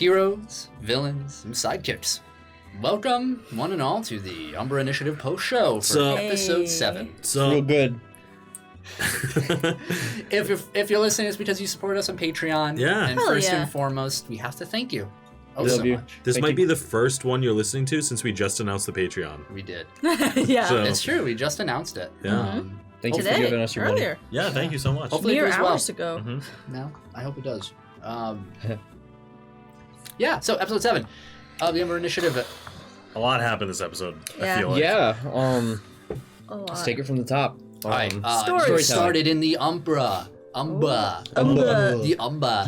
heroes, villains, and sidekicks. Welcome, one and all, to the Umbra Initiative post show for episode 7. So real good. If you're listening, it's because you support us on Patreon. Yeah. And first and foremost, we have to thank you. So much. This Thank might you. be the first one you're listening to since we just announced the Patreon. We did. Yeah. So- It's true. We just announced it. Yeah. Thank you for Today, giving us your money. earlier, Yeah, thank you so much. Hopefully it mere goes well. hours ago. Mhm. No, I hope it does. Yeah, so episode 7 of the Umbra Initiative. A lot happened this episode, I Yeah. feel like. Yeah. A lot. Let's take it from the top. All right, Story it started in the Umbra. Umbra. The Umbra.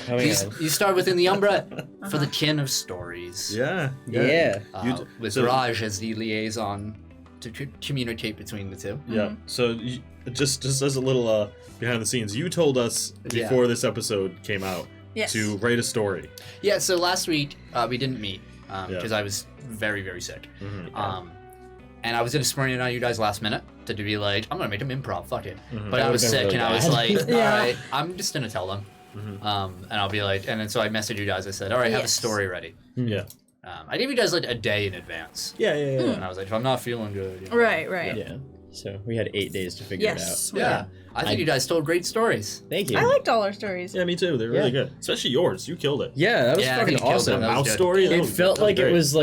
Oh, You start within the Umbra for the kin of stories. Yeah. Yeah. With so- Raj as the liaison to communicate between the two. Yeah. So just as a little behind the scenes, you told us before this episode came out Yes. to write a story. Yeah, so last week we didn't meet because Yeah. I was very, very sick. Mhm. And I was going to spring it on you guys last minute to be like, I'm going to make them improv, fuck it. Mhm. But That I was would've been sick really and I was bad. like, all Yeah. right, I'm just going to tell them. And I'll be like, and then so I messaged you guys. I said, all right, have a Yes. story ready. Yeah. I gave you guys like a day in advance. Yeah. And I was like, if I'm not feeling good. You know. Right. Yeah. So we had 8 days to figure Yes. Yeah. I think you guys told great stories. it out. Thank you. I liked all our stories. Yeah, me too. They're really Yeah. good. Especially yours. You killed it. Yeah, that was Yeah, I fucking think you killed awesome. it. The That was mouse good. story. that It was- felt that was like it great. was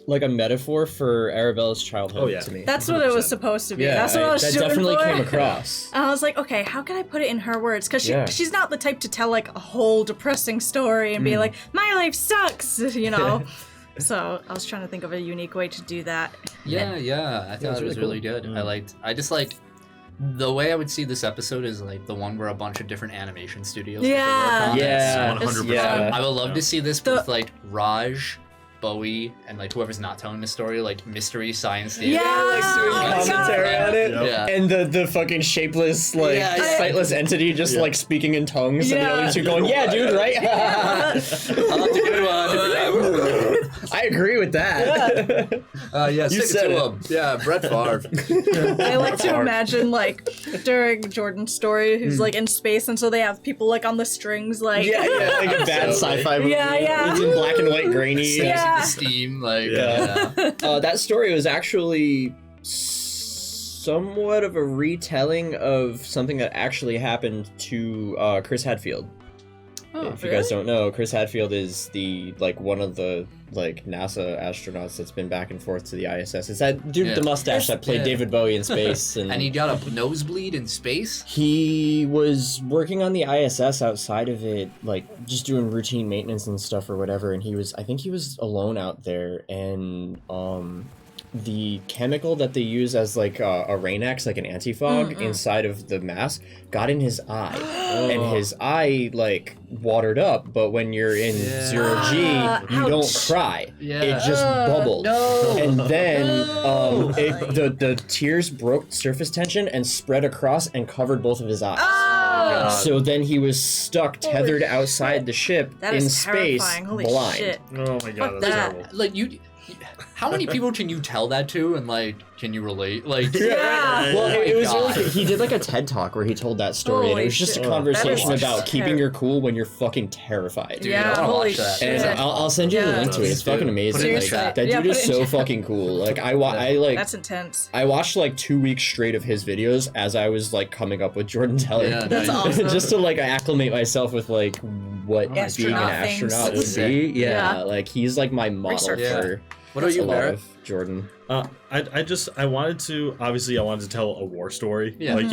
like a metaphor for Arabella's childhood Oh, yeah. to me. That's what it was supposed to be. yeah, That's what I was that shooting definitely for. came across. And I was like, okay, how can I put it in her words? Because Yeah. she's not the type to tell like a whole depressing story and be like, my life sucks, you know? So I was trying to think of a unique way to do that. Yeah. I thought was it was really really cool. good. I just liked the way I would see this episode is like the one where a bunch of different animation studios get to Yeah. work on it. Yeah. 100%. Yeah. I would love to see this The- with like Raj, Bowie, and like whoever's not telling the story, like Mystery Science Theater. Yeah, like doing oh my commentary God. on it. Yep. Yeah. And the fucking shapeless, like, Yeah, yeah. sightless entity just, Yeah. like, speaking in tongues. And the Yeah. audience are going, yeah, dude, right? That's a good one. I agree with that. Yeah, You stick said it to it. him. Yeah, Brett Favre. I like to imagine like during Jordan's story, who's like in space, and so they have people like on the strings, like Yeah, like a bad Absolutely. sci-fi movie. Yeah. It's in black and white grainy. Yeah. The steam, like Yeah. That story was actually somewhat of a retelling of something that actually happened to Chris Hadfield. Oh, If you guys don't know, Chris Hadfield is one of the NASA astronauts that's been back and forth to the ISS. It's that dude with the mustache that played Yeah. David Bowie in space, and And he got a nosebleed in space. he was working on the ISS outside of it, like just doing routine maintenance and stuff or whatever. And I think he was alone out there, and the chemical that they use as like a Rain-X, like an anti-fog inside of the mask, got in his eye, and his eye like watered up. But when you're in zero G, you don't ouch. cry. Yeah. It just bubbled. No. And then the tears broke surface tension and spread across and covered both of his eyes. Oh, So then he was stuck, tethered outside the ship that in is space, terrifying. Holy blind. shit. Oh my god, Fuck that's that. terrible. Like how many people can you tell that to, and like, can you relate? Like, Yeah. Well, Oh my it was God. really, he did like a TED talk where he told that story, and Holy it was just shit. a conversation That is about keeping terrible. your cool when you're fucking terrified. Dude, Yeah, I wanna holy watch that. shit. And I'll send you the Yeah. link to it. It's fucking amazing. Put it in the Like, chat. that Yeah, dude put is it in so chat. fucking cool. Like I That's intense. I watched like 2 weeks straight of his videos as I was like coming up with Jordan Teller. Yeah, That's nice. awesome. Just to like acclimate myself with like what being an Astronaut things. astronaut would be. Yeah. Like he's like my model Research. Yeah. for What are a you, lot Barrett? of Jordan. I wanted to tell a war story. Yeah. Like,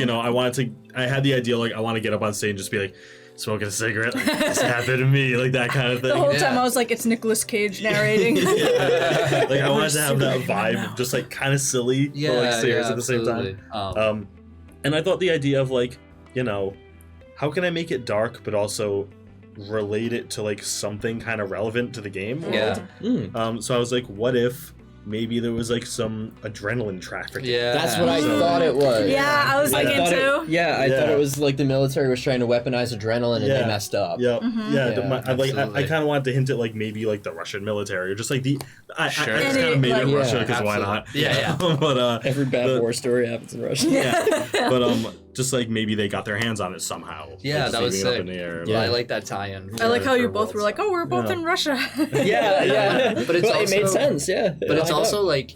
I had the idea, like, I want to get up on stage and just be like, smoking a cigarette, like, this happened to me, like that kind of thing. The whole Yeah. time I was like, it's Nicolas Cage narrating. Yeah. Like, I wanted to have that Cigarette in my vibe, mouth. just like kind of silly, but like serious at the same time. absolutely. And I thought the idea of like, how can I make it dark but also relate it to like something kind of relevant to the game world? Yeah. So I was like, what if maybe there was like some adrenaline trafficking? Yeah. That's what I So- thought it was. Yeah, I was I thinking thought too. I thought Yeah. it was like the military was trying to weaponize adrenaline and they Yeah. messed up. Yeah, yeah. Yeah, I absolutely. kind of wanted to hint at like maybe like the Russian military or just like I Sure. just Any, kind of made it like- Russia Yeah, because why not? absolutely. Yeah, but Every bad The- war story happens in Russia. yeah. But just like maybe they got their hands on it somehow. Yeah, like, that was leaving it up sick. in the air. Yeah, I like that tie-in. I like how you for both were like, "Oh, we're both Yeah. in Russia." yeah. But it's it made also- sense. Yeah, But it's also like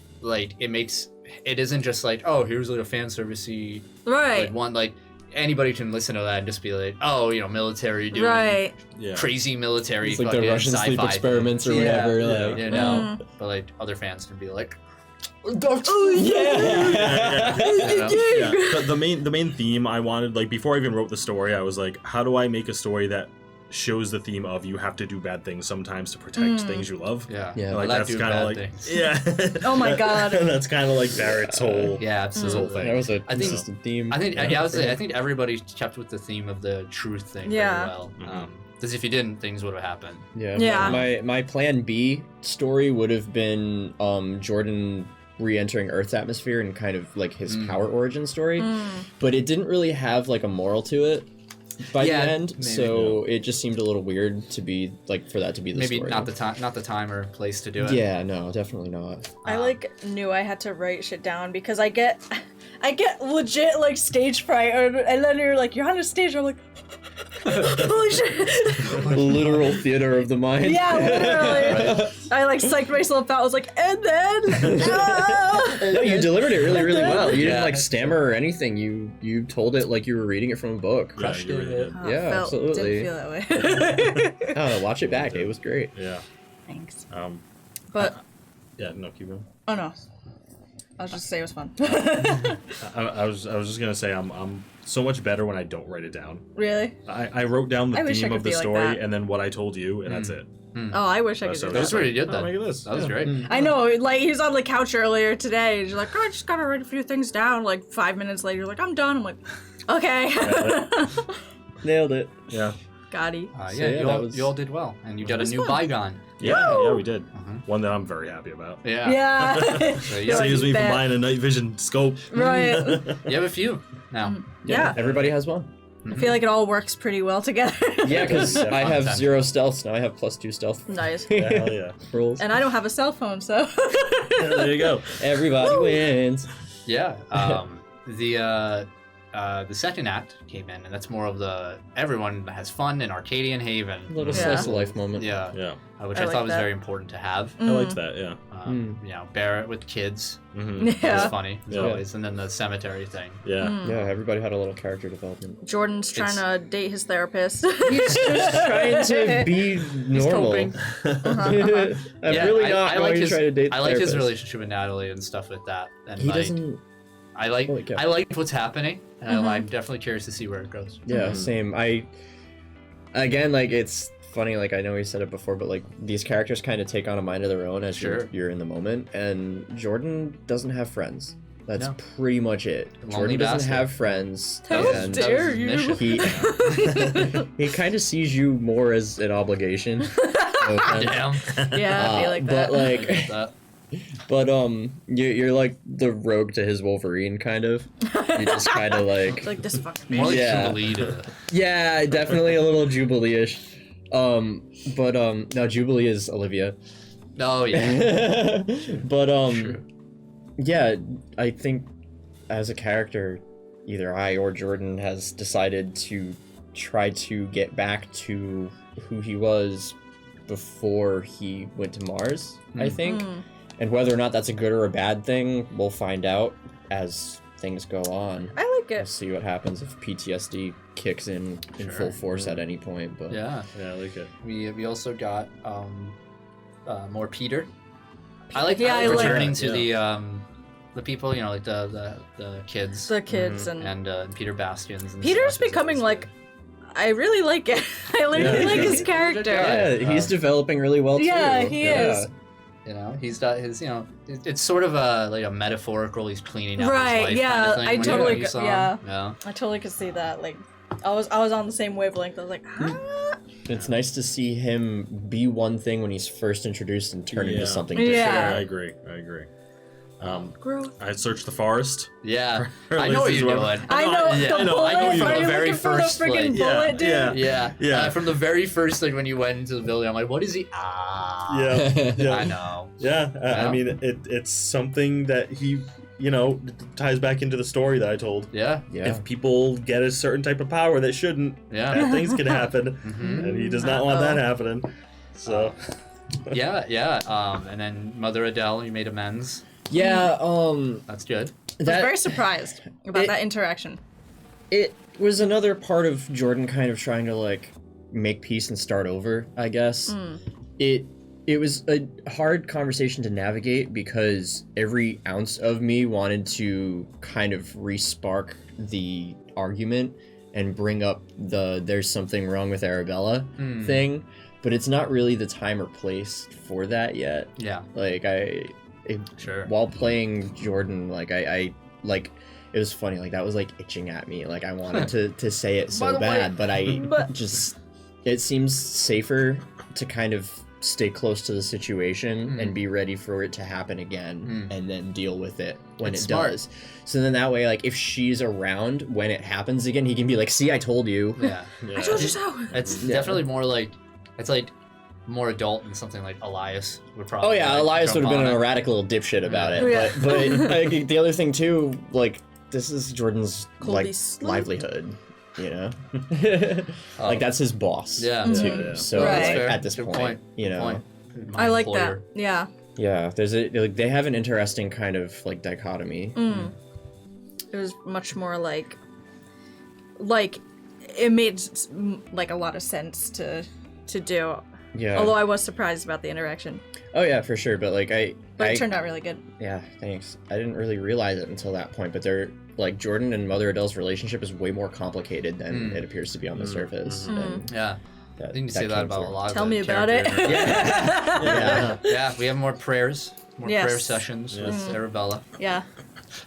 it isn't just like, oh, here's like a fan servicey right, like one like anybody can listen to that and just be like, oh, military doing right. Yeah. crazy military it's like fucking the Russian sci-fi sleep experiments or things. whatever. Yeah. Like, You know, but like other fans can be like, yeah. Yeah. The main theme I wanted, like before I even wrote the story, I was like, how do I make a story that shows the theme of you have to do bad things sometimes to protect things you love? yeah, Yeah. Like Let that's do kind bad of like things. yeah. Oh my God. That's kind of like Barrett's whole Yeah, his absolutely. whole thing. That was a I think- consistent theme. I think I would say I think everybody kept with the theme of the truth thing Yeah. very well. Mhm. Because if you didn't, things would have happened. Yeah. Yeah. My plan B story would have been Jordan re-entering Earth's atmosphere and kind of like his power origin story, but it didn't really have like a moral to it by Yeah, the end, maybe. so it just seemed a little weird to be like for that to be the Maybe story. not the time or place to do it. Yeah, no, definitely not. I knew I had to write shit down because I get legit like stage fright, and then you're on a stage. I'm like, holy shit! Literal theater of the mind. Yeah, literally. I like psyched myself out. I was like, and then. No, you delivered it really, really well. You Yeah. didn't like stammer or anything. You told it like you were reading it from a book. Yeah, Crushed you really it. did. Yeah, absolutely. Didn't feel that way. Oh, watch it back. It was great. Yeah. Thanks. But But yeah, no, keep going. oh no, I was just say it was fun. I was just gonna say I'm so much better when I don't write it down. Really? I wrote down the I wish I theme could of the be like story that. and then what I told you, and that's it. Oh, I wish I could So do That was that. pretty good Oh, then. look at this. That was Yeah. great. I know, like he was on the couch earlier today. He's like, oh, I just gotta write a few things down. Like 5 minutes later, like I'm done. I'm like, okay, Nailed it. Yeah. got it. Yeah, So, yeah, you, that all, was- you all did well, and you got a was new fun. bygone. Yeah, we did. Mhm. One that I'm very happy about. Yeah. Yeah. So, You're yeah. like, Saves me from bet. buying a night vision scope. Right. You have a few now. Yeah. Everybody has one. I feel like it all works pretty well together. Yeah, because I have Content. 0 stealth, now I have +2 stealth. Nice. Yeah, hell yeah. Rules. And I don't have a cell phone, so. Yeah, there you go. Everybody wins. Yeah. The second act came in, and that's more of the everyone has fun in Arcadian Haven. A little Yeah. slice of life moment. Yeah. Yeah. Which I I, like thought was that. very important to have. I liked that, yeah. Barrett with kids Mm-hmm. was Yeah. funny as Yeah. always, and then the cemetery thing. Yeah. Yeah, everybody had a little character development. Jordan's trying to date his therapist. He's just trying to be normal. coping. I'm Yeah, really not I going like to his, try to date the I like his therapist. relationship with Natalie and stuff with that. And He like, doesn't... I like Holy cow. I liked what's happening, and I'm definitely curious to see where it goes. Yeah, same. Again, like, it's funny, like, I know we said it before, but, like, these characters kind of take on a mind of their own as Sure. you're in the moment, and Jordan doesn't have friends. That's No. pretty much it. Lonely Jordan doesn't bastard. have friends, How and That was dare his you? mission. he he kind of sees you more as an obligation. No offense. Damn. Yeah, I feel like that. But, like, That- but you're like the rogue to his Wolverine, kind of. You just kind of like, like this fucking More man. like Yeah. Jubilee to yeah, definitely a little Jubilee-ish. But no, Jubilee is Olivia. Oh yeah. But True. yeah, I think as a character, either I or Jordan has decided to try to get back to who he was before he went to Mars, I think. And whether or not that's a good or a bad thing, we'll find out as things go on. I like We'll it. see what happens if PTSD kicks in full force at any point. But Yeah. Yeah, I like it. We also got more Peter. I like Yeah, I like returning that, to the people, like the kids The kids and and Peter Bastions. And Peter's stuff is becoming always like. I really like it. I really Yeah. like his Good character. guy. yeah, he's developing really well too. Yeah, he is. he's got his it's sort of a metaphorical. He's cleaning out Right, his life yeah, kind of thing I when totally you get- saw him. yeah. Yeah. I totally could see that. Like, I was on the same wavelength. I was like, huh? It's nice to see him be one thing when he's first introduced and turn into Yeah. something Yeah. different. I agree. Growth. I searched the forest. Yeah, Or I at know what least you're is doing. I know yeah, the I know, bullet. I know you Are know you the very looking for the first, freaking like- bullet, dude? Yeah. Yeah, Yeah. From the very first thing when you went into the building, I'm like, what is he? Ah, Yeah. I Yeah. know. Yeah. I Yeah. mean, it's something that he ties back into the story that I told. Yeah. Yeah. If people get a certain type of power that shouldn't, Yeah. bad things can happen, Mhm. and he does not want that happening. So, Yeah. And then Mother Adele, you made amends. Yeah, That's good. I was very surprised about that interaction. it was another part of Jordan kind of trying to like make peace and start over, I guess. It was a hard conversation to navigate because every ounce of me wanted to kind of re-spark the argument and bring up the there's something wrong with Arabella thing, but it's not really the time or place for that yet. Yeah. Like Sure. while playing Jordan, like I like it was funny, like that was like itching at me, like I wanted to say it By so the way- bad, but I But- just it seems safer to kind of stay close to the situation and be ready for it to happen again and then deal with it when It's it smart. does. So then that way, like if she's around when it happens again, he can be like, see, I told you. Yeah. I told you so. It's definitely more like, it's like more adult than something like Elias would probably. Oh yeah, like, Elias would jump have been on an it. erratic little dipshit about it. Yeah. But like, the other thing too, like this is Jordan's Colby like Sloop. livelihood, you know. Oh. Like that's his boss. Yeah. Too. Yeah. So Right. like, That's fair. at this Good point, you know. Point. My I like employer. that. Yeah. Yeah, there's a like they have an interesting kind of like dichotomy. It was much more like it made like a lot of sense to do. Yeah. Although I was surprised about the interaction, Oh yeah, for sure. But like but it turned out really good. yeah, thanks. I didn't really realize it until that point, but they're like Jordan and Mother Adele's relationship is way more complicated than it appears to be on the surface. And Yeah. that, I think you say that came about a through. lot Tell of the me about it. characters. Yeah. Yeah, we have more prayers, more Yes. prayer sessions with Arabella. Yeah. That's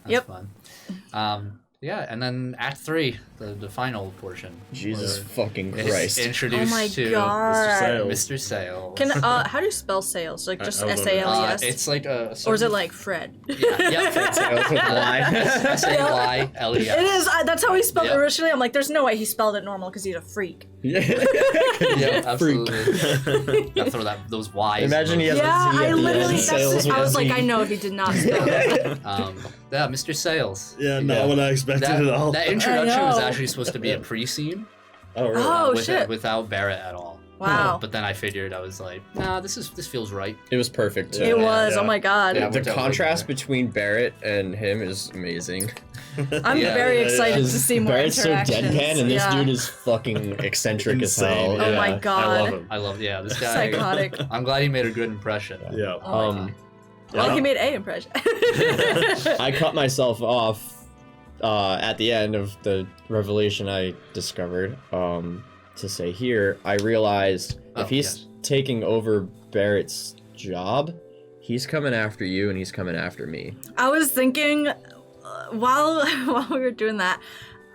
Yep. fun. Yeah, and then Act 3, the final portion. Jesus where fucking it's Christ. Introduced Oh my to god. Sales. Mr. Sales. Can how do you spell sales? Like just I was SALES? It's like a. Or is certain- it like Fred? Yeah, Sales with Y. SAYLES. It is. That's how he spelled Yep. it originally. I'm like, there's no way he spelled it normal because he's a freak. Yeah, absolutely. Gotta throw those Y's. in Imagine he those- has Yeah, a Z at I the literally. end. Sales That's, with I a was like, Z. I know he did not spell it. Yeah, Mr. Sales. yeah, not Yeah. what I expected at all. That introduction was know. actually supposed to be a pre-scene Oh, really? Oh, shit. without Barrett at all. Wow. But then I figured I was like, nah, this feels right. It was perfect too. It was. yeah. Oh my god. Yeah, The we're totally contrast there. between Barrett and him is amazing. I'm Yeah. very Yeah, excited Because to see more Barrett's so interactions. deadpan, and this Yeah. dude is fucking eccentric as hell. Insane. Oh yeah. my I god. love him. I love, this guy. Psychotic. I'm glad he made a good impression. Yeah. Oh my God. Yeah. Well, he made A impression. I cut myself off at the end of the revelation I discovered. To say here, I realized Oh, if he's yes. taking over Barrett's job, he's coming after you, and he's coming after me. I was thinking while we were doing that,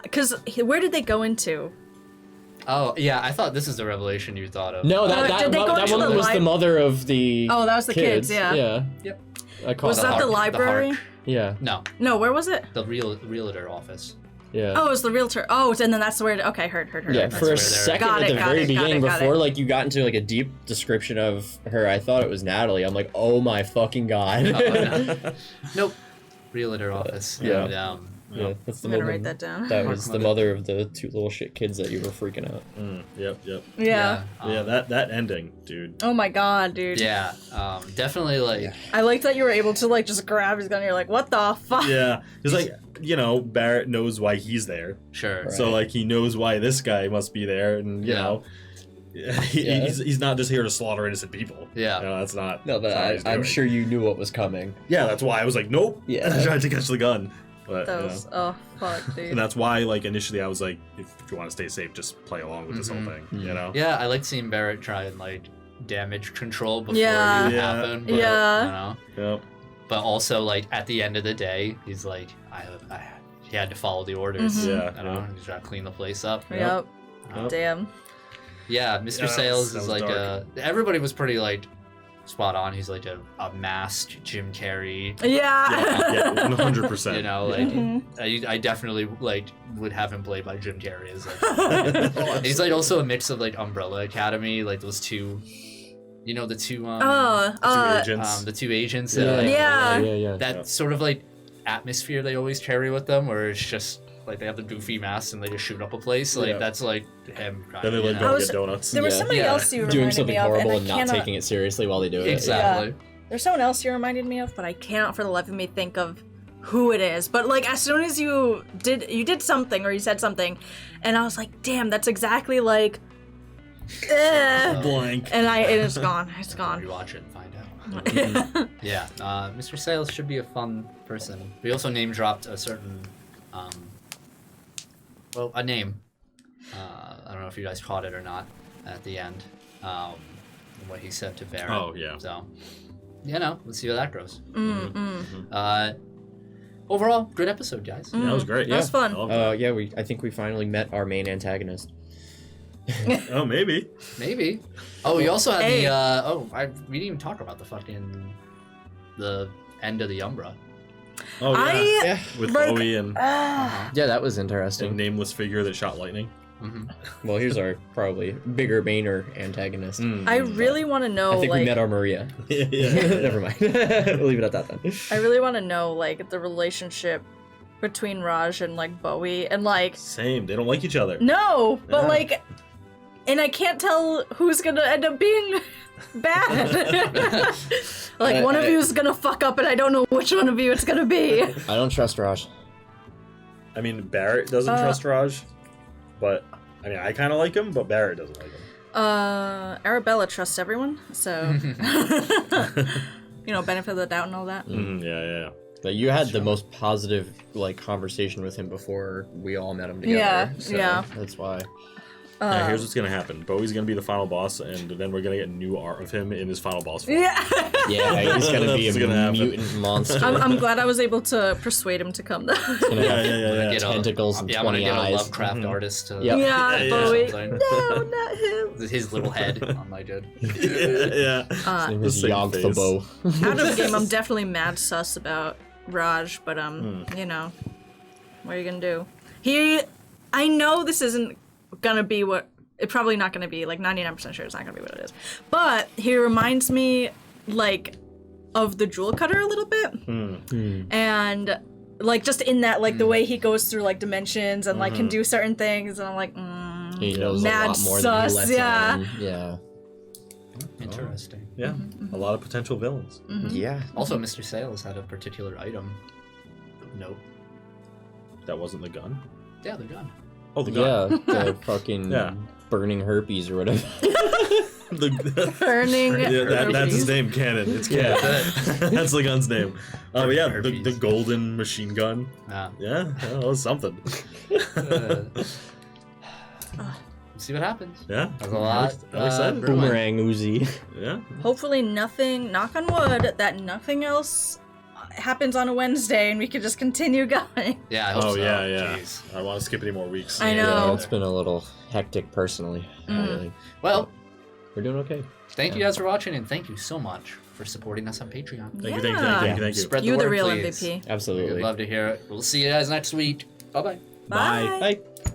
because where did they go into? Oh, yeah, I thought this is the revelation you thought of. No, Oh, did they go that into one the was the lib- mother of the. Oh, that was the kids, yeah. Yeah. Yep. I caught Was that the Hark, library? Hark. Yeah. No, No, where was it? the realtor office. Yeah. Oh, it was the realtor. Oh, and then that's where. Okay, heard. Yeah, That's for where a they're- second Got at it, the got very it, got beginning, it, got before it. like you got into like a deep description of her, I thought it was Natalie. I'm like, oh my fucking god. Oh, no. Nope. Realtor office. Yeah. And, Yeah, that's the I'm gonna woman. write that down. That was the Mother. mother of the two little shit kids that you were freaking out. Yep. Yeah. Yeah, that ending, dude. Oh my god, dude. Yeah, definitely like I like that you were able to like just grab his gun. And you're like, what the fuck? Yeah, because like Barrett knows why he's there, sure. Right. so like he knows why this guy must be there, and you Yeah. know, he's not just here to slaughter innocent people. Yeah. You know, that's not. No, but that's not what he's I'm doing. sure you knew what was coming. Yeah, that's why I was like, nope. Yeah. I tried to catch the gun, but That you was know. fuck, dude. And that's why like initially I was like, if you want to stay safe, just play along with this whole thing. You know. Yeah, I like seeing Barrett try and like damage control before Yeah. it even Yeah. happened. But, Yeah. You know? Yep. But also like at the end of the day, he's like, he had to follow the orders. Mhm. Yeah. You know, he's trying to clean the place up. Yep. Uh, Damn. Yeah, Mr. Yeah, Sales that is was like dark. everybody was pretty like spot on. He's like a masked Jim Carrey. Yeah. Yeah, 100%. You know, like Mhm. I definitely like would have him played by Jim Carrey as like he's like also a mix of like Umbrella Academy, like those two, the two Oh, Two agents. the two agents Yeah. that, like, Yeah. Yeah. that sort of like atmosphere they always carry with them, where it's just like they have the goofy masks and they just shoot up a place. Like that's like him. Then they like yeah. go get donuts. There was somebody else you reminded Doing me something of, horrible and and I not cannot. taking it seriously while they do it. Exactly. There's someone else you reminded me of, but I cannot for the life of me think of who it is. But like as soon as you did something or you said something, and I was like, damn, that's exactly like. Blank. And it's gone. It's gone. Rewatch it and find out. Yeah, Mr. Sales should be a fun person. We also name dropped a certain, a name. I don't know if you guys caught it or not at the end. What he said to Barrett. Oh, yeah. So, let's see how that goes. Overall, good episode, guys. That was great. That was fun. I loved it. Yeah, I think we finally met our main antagonist. Oh, maybe. Maybe. Oh, we also had Hey. we didn't even talk about the end of the Umbra. Oh, yeah. Yeah. With like- Bowie and Yeah, that was a interesting. nameless figure that shot lightning. Well, here's our probably bigger Boehner antagonist. I really want to know. I think like, we met our Maria. Yeah. Never mind. We'll leave it at that then. I really want to know like the relationship between Raj and like Bowie, and like Same. They don't like each other. no, but Yeah. like, and I can't tell who's gonna end up being bad. Like one of you is gonna fuck up, and I don't know which one of you it's gonna be. I don't trust Raj. I mean, Barrett doesn't trust Raj, but I mean, I kind of like him, but Barrett doesn't like him. Arabella trusts everyone, so benefit of the doubt and all that. Yeah. But you had the most positive like conversation with him before we all met him together. Yeah, so yeah. That's why. Yeah, here's what's gonna happen. Bowie's gonna be the final boss, and then we're gonna get new art of him in his final boss form. Yeah. Yeah, he's gonna be That's a gonna happen. mutant monster. I'm glad I was able to persuade him to come. Gonna have Yeah. Get a- tentacles and I'm gonna 20 get eyes. a Lovecraft artist to Yep. Yeah, Yeah, Bowie. something. No, not him. His little head on my good. Yeah. His name The is same Yogg the face. Bow. Out of the game, I'm definitely mad sus about Raj, but what are you gonna do? I know this isn't gonna be what. It's probably not gonna be. Like 99% sure it's not gonna be what it is. But he reminds me like of the Jewel Cutter a little bit, and like just in that like the way he goes through like dimensions and like can do certain things, and I'm like, He knows Mad a lot more sus, than he lets yeah. on. Yeah. Interesting. Yeah. A lot of potential villains. Yeah. Also, Mr. Sales had a particular item. Nope. That wasn't the gun. Yeah, they're done. Oh, the gun. Yeah, the fucking Yeah. burning herpes or whatever. burning. That's his name, Cannon. It's Cannon. That's the gun's name. But yeah, the Herpes. golden machine gun. Yeah. Yeah, that was something. See what happens. Yeah. There's a lot. I'm excited. brewing. Boomerang Uzi. Yeah. Hopefully nothing, knock on wood, that nothing else happens on a Wednesday and we can just continue going. Yeah, I hope Oh, so. yeah. Jeez. I don't want to skip any more weeks. I know. Yeah, it's been a little hectic personally. Really. Well, We're doing okay. thank you guys for watching, and thank you so much for supporting us on Patreon. Thank you. Spread You're the the word, real please. MVP. We'd Absolutely. love to hear it. We'll see you guys next week. Bye-bye. Bye. Bye.